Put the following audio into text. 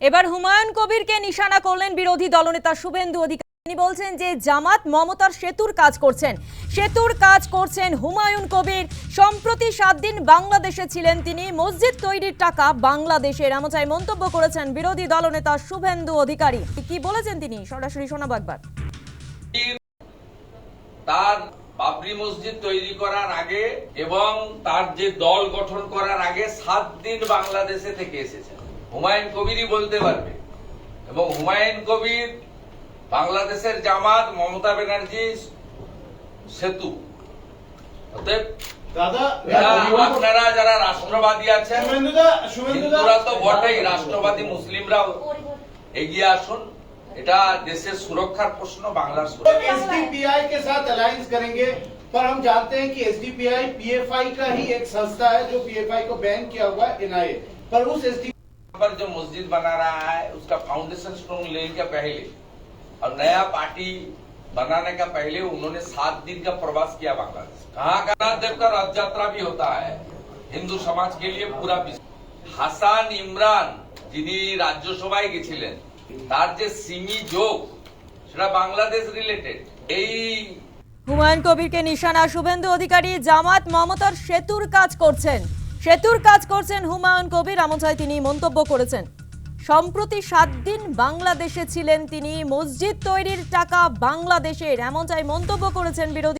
এবার হুমায়ুন কবিরকে নিশানা করলেন বিরোধী দলনেতা শুভেন্দু অধিকারী। তিনি বলছেন যে জামাত মমতার সেতুর কাজ করছেন হুমায়ুন কবির। সম্প্রতি 7 দিন বাংলাদেশে ছিলেন তিনি। মসজিদ তৈরির টাকা বাংলাদেশের, এমনটাই মন্তব্য করেছেন বিরোধী দলনেতা শুভেন্দু অধিকারী। কি বলেছেন তিনি সরাসরি শোনাবো একবার। তার বাবরি মসজিদ তৈরি করার আগে এবং তার যে দল গঠন করার আগে 7 দিন বাংলাদেশে থেকে এসেছেন। হুমায়ুন কবিরই বলতে পারবে। এবং হুমায়ুন কবির বাংলাদেশের জামাত, মমতা ব্যানার্জি সেতু। অতএব আপনারা যারা রাষ্ট্রবাদী আছেন, হিন্দুরা তো বটেই, রাষ্ট্রবাদী মুসলিমরাও এগিয়ে আসুন। এটা দেশের সুরক্ষার প্রশ্ন, বাংলার সুরক্ষা। एसडीपीआई के साथ अलायंस करेंगे, पर हम जानते हैं कि एसडीपीआई पीएफआई का ही एक संस्था है जो पीएफआई को बैन किया हुआ है एनआईए पर। उस पर जो मस्जिद बना रहा है उसका फाउंडेशन स्टोन लेने के पहले और नया पार्टी बनाने का पहले उन्होंने 7 दिन का प्रवास किया बांग्लादेश। कहाँ का देव का रथ यात्रा भी होता है हिंदू समाज के लिए पूरा। হাসান ইমরান যিনি রাজ্যসভায় গেছিলেন, তার যে সিমি যোগ সেটা বাংলাদেশ রিলেটেড। এই হুমায়ুন কবিরকে নিশানা শুভেন্দু অধিকারী। জামাত মমতার সেতুর কাজ করছেন হুমায়ুন কবির, এমনটাই তিনি মন্তব্য করেছেন। সম্প্রতি 7 দিন বাংলাদেশে ছিলেন তিনি। মসজিদ তৈরির টাকা বাংলাদেশের, এমনটাই মন্তব্য করেছেন বিরোধী